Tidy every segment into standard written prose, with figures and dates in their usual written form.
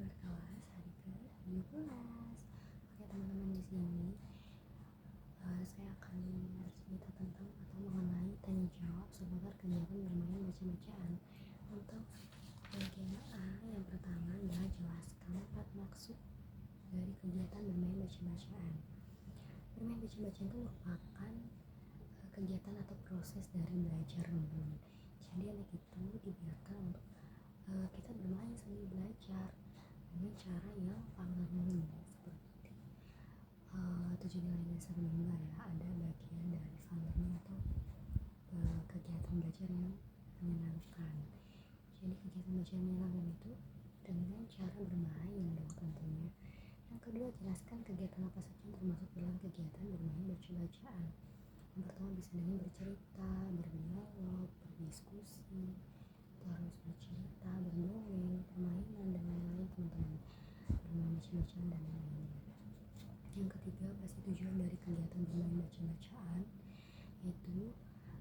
selamat kelas hari ke-17. Oke teman-teman, di sini saya akan bercerita tentang atau mengenai tanya jawab seputar kegiatan bermain baca-bacaan. Untuk bagian A yang pertama adalah jelaskan 4 maksud dari kegiatan bermain baca-bacaan. Bermain baca-bacaan itu merupakan kegiatan atau proses dari belajar teman-teman. Jadi anak itu dibiarkan untuk kita bermain sambil belajar dengan cara yang harmoni seperti 7 nilai dasar minggu ya, ada bagian dari fun learning atau kegiatan belajar yang menyenangkan. Jadi kegiatan belajar menyenangkan itu dengan cara bermain dong tentunya. Yang kedua, jelaskan kegiatan apa saja yang termasuk dalam kegiatan bermain baca-bacaan. Yang pertama bisa dengan bercerita, berdialog, berdiskusi, terus bercerita, berdongeng, permainan dan lain-lain teman-teman, bermain baca-bacaan dan lain-lain. Yang ketiga, pasti tujuan dari kegiatan bermain baca-bacaan, yaitu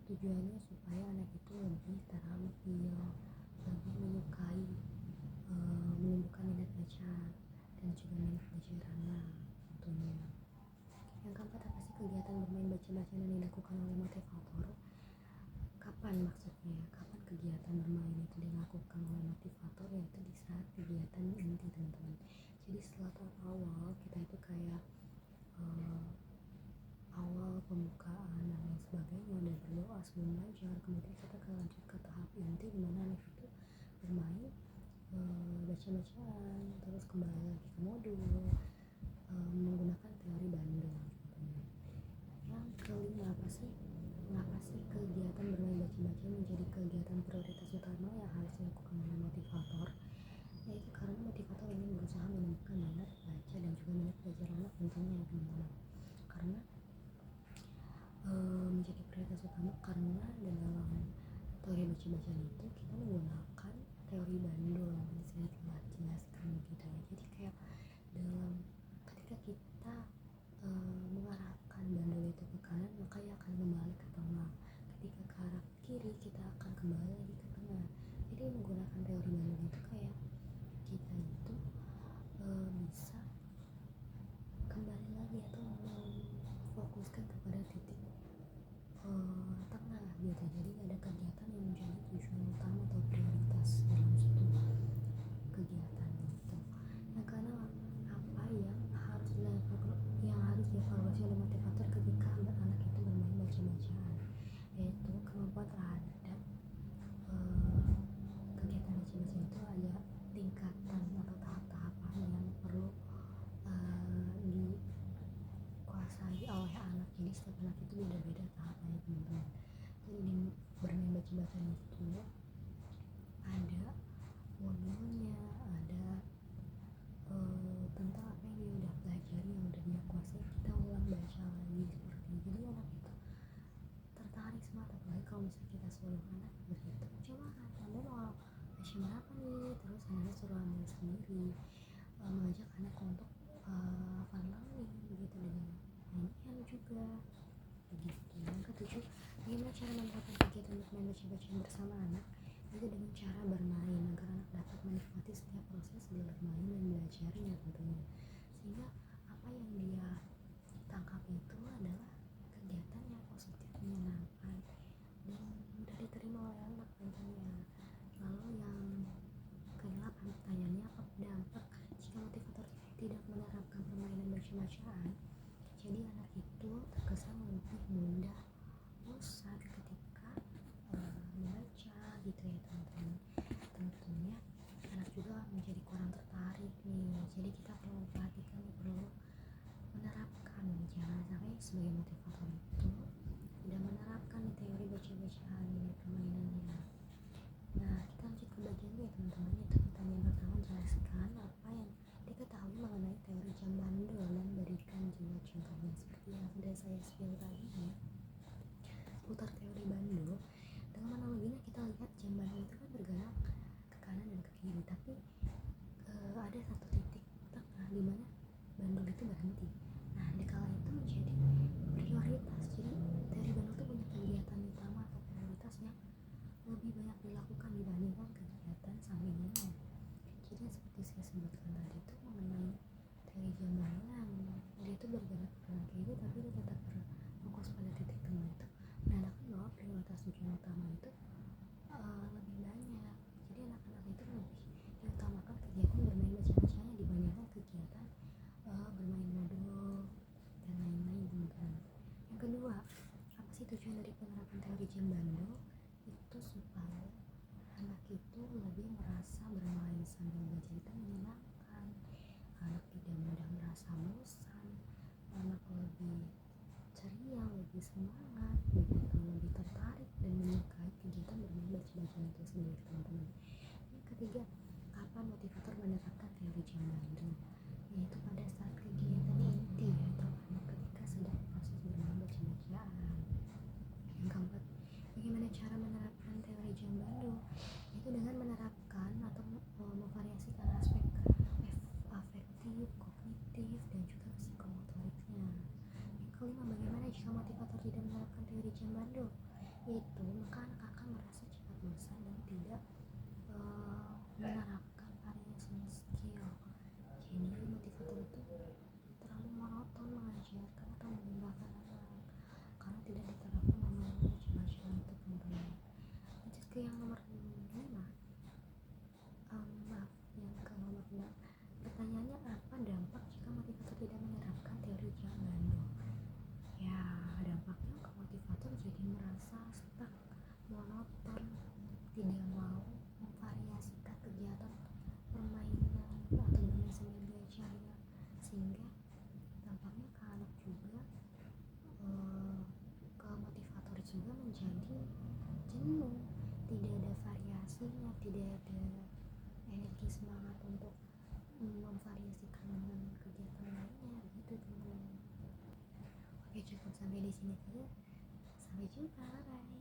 tujuannya supaya anak itu lebih terampil, lebih menyukai, menumbuhkan minat baca dan juga minat belajarannya tentunya. Yang keempat, apa sih kegiatan bermain baca-bacaan yang dilakukan oleh motivator? Kapan maksudnya? Kapan kegiatan bermain itu dilakukan oleh motivator? Yaitu di saat kegiatan inti teman-teman. Jadi setelah tahap awal kita itu kayak awal pembukaan dan lain sebagainya, dan berdoa sebelum belajar. Kemudian kita akan lanjut ke tahap inti di mana anak itu bermain baca-bacaan, terus kembali lagi ke modul menggunakan teori Bandung. Yang kelima, mengapa sih kegiatan bermain baca-bacaan menjadi kegiatan prioritas utama yang harus dilakukan oleh motivator? Yaitu karena motivator ingin berusaha menemukan minat baca dan juga minat belajar anak tentunya teman-teman. Karena menjadi prioritas utama karena di dalam teori baca-bacaan itu kita menggunakan teori Bandung, bisa telah jelaskan gitu ya. Jadi kayak dalam ketika kita mengarahkan bandul itu ke kanan, maka ia akan kembali ke tengah. Ketika ke arah kiri, kita akan kembali lagi ke tengah. Jadi menggunakan teori bandul itu kayak kita itu bisa kembali lagi atau memfokuskan kepada titik tengah gitu. Jadi ada kegiatan yang menjadi tujuan utama atau prioritas dalam suatu kegiatan gitu. Nah, karena apa yang harus dievaluasi oleh motivator ketika anak itu bermain baca-bacaan, yaitu kemampuan terhadap kegiatan baca-bacaan itu ada tingkatan atau tahap-tahapan yang perlu dikuasai oleh anak. Jadi setiap anak itu beda-beda tahapannya teman-teman. Jadi di bermain baca-bacaan itu ada modulnya, ada tentang apa yang dia udah pelajari, yang udah dia kuasai, kita ulang baca lagi seperti itu. Jadi anak itu tertarik semangat, apalagi kalau misalnya kita suruh anak berhitung, coba anda mau baca berapa nih, terus anak suruh ambil sendiri, mengajak anak untuk fun learning begitu dengan mainan juga begitu. Yang ketujuh, bagaimana cara menerapkan kegiatan bermain baca-bacaan bersama anak? Itu dengan cara bermain agar anak dapat menikmati setiap proses bermain dan belajarnya tentunya, sehingga apa yang dia tangkap itu adalah kegiatan yang positif, menyenangkan dan mudah diterima oleh anak tentunya. Lalu yang kelima, pertanyaannya, apa dampak jika motivator tidak menerapkan permainan baca-bacaan? Jadi anak itu terkesan lebih mudah bosan ketika membaca gitu ya teman-teman. Tentunya anak juga menjadi kurang tertarik nih. Jadi kita perlu perhatikan, perlu menerapkan, jangan sampai sebagai motivator itu tidak menerapkan teori baca-bacaan ini permainannya. Nah, kita lanjut ke bagian B teman-teman. Itu pertanyaan pertama, jelaskan apa yang diketahui mengenai teori jam bandul dan berikan juga contohnya. Seperti yang sudah saya spill tadi ya, putar teori bandul. Dengan analoginya kita lihat jam bandul itu kan bergerak ke kanan dan ke kiri, tapi ada satu titik tengah di mana bandul itu berhenti. Nah, di kala itu menjadi prioritas. Jadi teori bandul itu punya kegiatan utama atau prioritas yang lebih banyak dilakukan dibandingkan kegiatan sampingannya. Jadi seperti seperti saya sebutkan tadi itu mengenai teori Jambalan, dia itu bergerak ke kiri tapi dia tetap berfokus pada titik temu itu, menandakan bahwa prioritas tujuan utama itu lebih banyak. Jadi anak-anak itu lebih diutamakan kegiatan bermain baca-bacanya dibandingkan kegiatan bermain ludo dan lain-lain, teman-teman. Yang kedua, apa sih tujuan dari penerapan teori Jembando? Itu supaya anak itu lebih merasa bermain sambil belajar itu menyenangkan, anak tidak mudah merasa bosan, anak lebih ceria, lebih semangat, begitu lebih tertarik dan menyukai kegiatan bermain baca-bacaan itu sendiri, teman-teman. Yang ketiga, kapan motivator mendapatkan teori Jembando? Yaitu pada saat kegiatan inti atau anak ketika sedang proses bermain baca-bacaan. Yang keempat, bagaimana cara menerapkan teori Jembando? Itu dengan menerapkan atau memvariasikan aspek afektif, kognitif, dan juga psikomotoriknya. Yang kelima, bagaimana jika motivator tidak menerapkan teori Jembando? Yaitu maka anak akan merasa cepat bosan dan tidak menerapkan variasi skill. Jadi motivator itu terlalu monoton mengajarkan atau mengimbangkan anak karena tidak diterapkan memang baca-bacaan itu, teman-teman. Lanjut ke yang nomor 5. Yang ke nomor 6. Pertanyaannya, apa dampak jika motivator tidak menerapkan teori Jambando? Ya, dampaknya ke motivator jadi merasa stuck, monoton, tidak mau memvariasikan kegiatan permainan atau bermain sambil belajar, sehingga dampaknya ke anak juga, ke motivator juga menjadi jenuh, tidak ada variasinya, tidak ada energi semangat untuk memvariasikan dengan kegiatan lainnya, gitu, teman-teman. Oke, cukup sampai di sini saja. Sampai jumpa, bye.